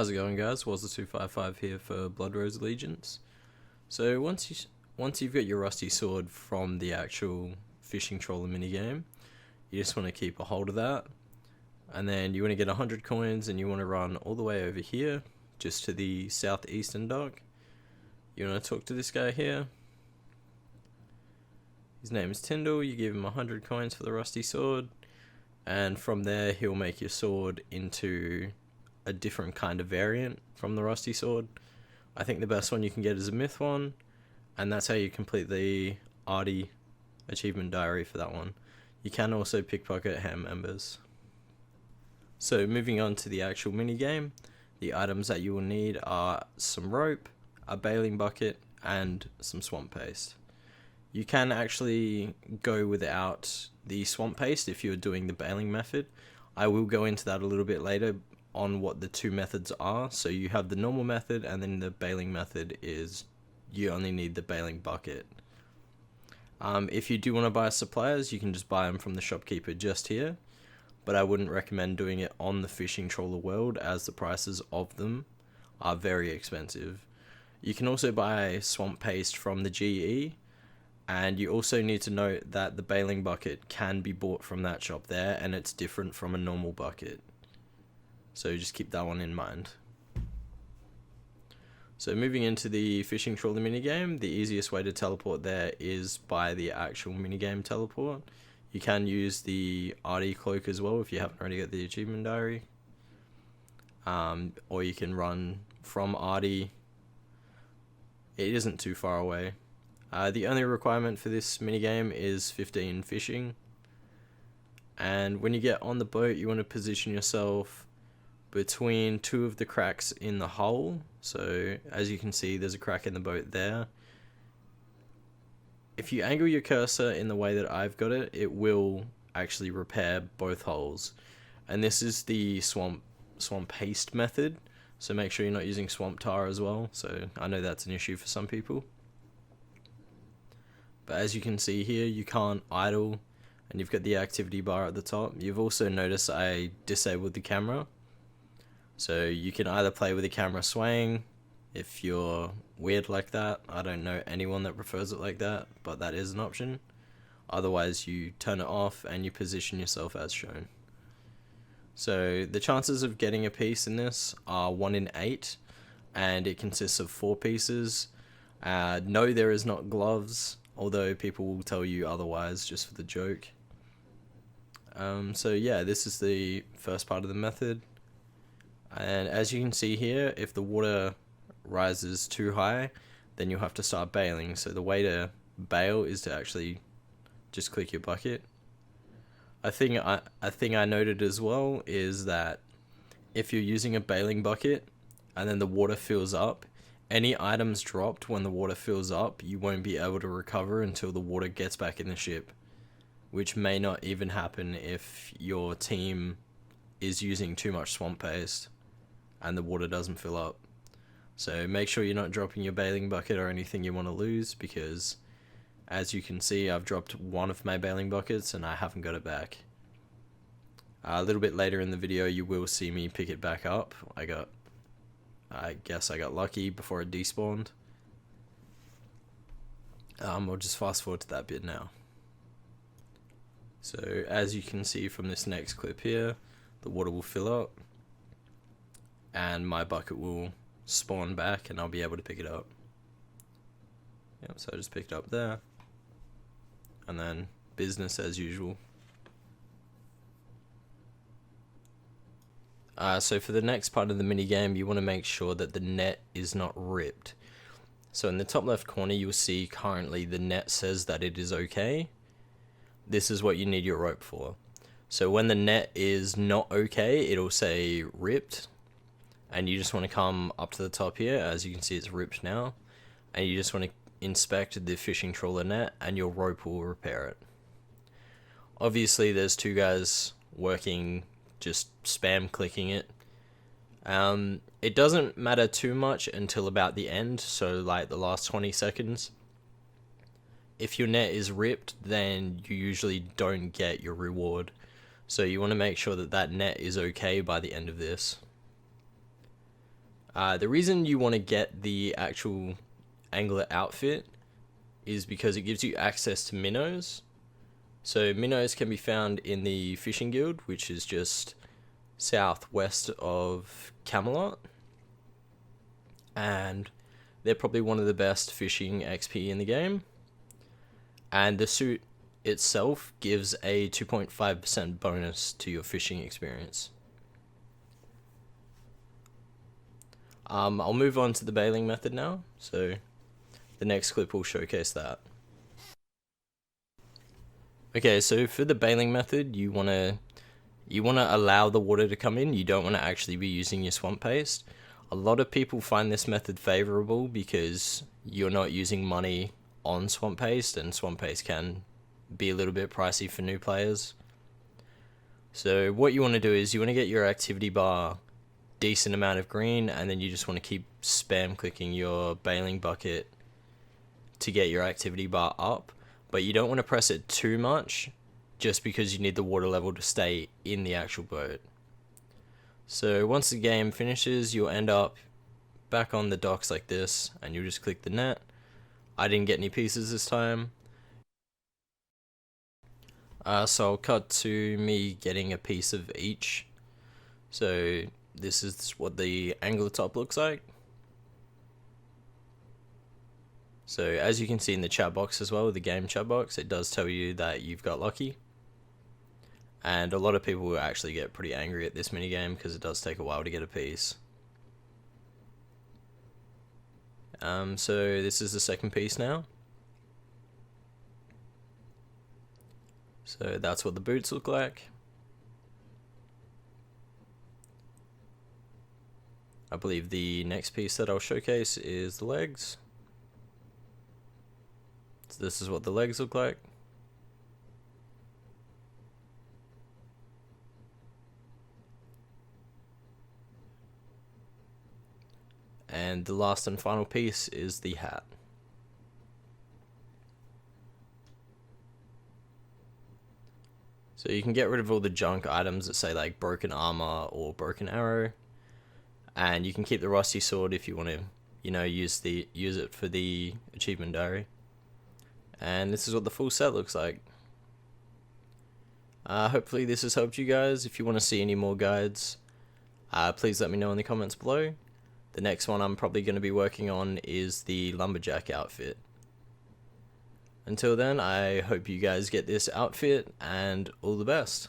How's it going, guys? Was the 255 here for Blood Rose Allegiance. So once you've got your rusty sword from the actual fishing trawler minigame, you just want to keep a hold of that, and then you want to get 100 coins, and you want to run all the way over here, just to the southeastern dock. You want to talk to this guy here. His name is Tyndall. You give him 100 coins for the rusty sword, and from there he'll make your sword into a different kind of variant from the rusty sword. I think the best one you can get is a myth one, and that's how you complete the Ardougne achievement diary for that one. You can also pickpocket hand members. So moving on to the actual minigame, the items that you will need are some rope, a bailing bucket, and some swamp paste. You can actually go without the swamp paste if you're doing the bailing method. I will go into that a little bit later on what the two methods are. So you have the normal method, and then the bailing method is you only need the bailing bucket. If you do want to buy supplies, you can just buy them from the shopkeeper just here, but I wouldn't recommend doing it on the fishing trawler world, as the prices of them are very expensive. You can also buy swamp paste from the GE, and you also need to note that the bailing bucket can be bought from that shop there, and it's different from a normal bucket. So just keep that one in mind. So moving into the fishing trawler minigame, the easiest way to teleport there is by the actual minigame teleport. You can use the Ardougne cloak as well if you haven't already got the achievement diary. Or you can run from Ardougne. It isn't too far away. The only requirement for this minigame is 15 fishing. And when you get on the boat, you want to position yourself between two of the cracks in the hull. So as you can see, there's a crack in the boat there. If you angle your cursor in the way that I've got it, it will actually repair both holes. And this is the swamp paste method, so make sure you're not using swamp tar as well. So I know that's an issue for some people. But as you can see here, you can't idle, and you've got the activity bar at the top. You've also noticed I disabled the camera. So you can either play with the camera swaying if you're weird like that. I don't know anyone that prefers it like that, but that is an option. Otherwise, you turn it off and you position yourself as shown. So the chances of getting a piece in this are 1 in 8, and it consists of 4 pieces. No, there is not gloves, although people will tell you otherwise just for the joke. So yeah, this is the first part of the method. And as you can see here, if the water rises too high, then you'll have to start bailing. So the way to bail is to actually just click your bucket. A thing I noted as well is that if you're using a bailing bucket and then the water fills up, any items dropped when the water fills up, you won't be able to recover until the water gets back in the ship, which may not even happen if your team is using too much swamp paste and the water doesn't fill up. So make sure you're not dropping your bailing bucket or anything you want to lose, because as you can see, I've dropped one of my bailing buckets and I haven't got it back. A little bit later in the video, you will see me pick it back up. I guess I got lucky before it despawned. We'll just fast forward to that bit now. So as you can see from this next clip here, the water will fill up and my bucket will spawn back and I'll be able to pick it up. Yep, so I just picked it up there, and then business as usual. So for the next part of the minigame, you want to make sure that the net is not ripped. So in the top left corner, you'll see currently the net says that it is okay. This is what you need your rope for. So when the net is not okay, it'll say ripped, and you just want to come up to the top here. As you can see, it's ripped now, and you just want to inspect the fishing trawler net, and your rope will repair it. Obviously, there's 2 guys working, just spam clicking it. It doesn't matter too much until about the end, so like the last 20 seconds. If your net is ripped, then you usually don't get your reward. So you want to make sure that that net is okay by the end of this. The reason you want to get the actual angler outfit is because it gives you access to minnows. So minnows can be found in the fishing guild, which is just southwest of Camelot, and they're probably one of the best fishing XP in the game. And the suit itself gives a 2.5% bonus to your fishing experience. I'll move on to the bailing method now, so the next clip will showcase that. Okay, so for the bailing method, you wanna allow the water to come in. You don't want to actually be using your swamp paste. A lot of people find this method favorable because you're not using money on swamp paste, and swamp paste can be a little bit pricey for new players. So what you want to do is you want to get your activity bar decent amount of green, and then you just want to keep spam clicking your bailing bucket to get your activity bar up, but you don't want to press it too much just because you need the water level to stay in the actual boat. So once the game finishes, you'll end up back on the docks like this, and you'll just click the net. I didn't get any pieces this time, so I'll cut to me getting a piece of each. So this is what the angler top looks like. So as you can see in the chat box as well, the game chat box, it does tell you that you've got lucky. And a lot of people will actually get pretty angry at this minigame because it does take a while to get a piece. So this is the second piece now. So that's what the boots look like. I believe the next piece that I'll showcase is the legs. So this is what the legs look like. And the last and final piece is the hat. So you can get rid of all the junk items that say like broken armor or broken arrow, and you can keep the rusty sword if you want to, use it for the achievement diary. And this is what the full set looks like. Hopefully this has helped you guys. If you want to see any more guides, please let me know in the comments below. The next one I'm probably going to be working on is the lumberjack outfit. Until then, I hope you guys get this outfit, and all the best.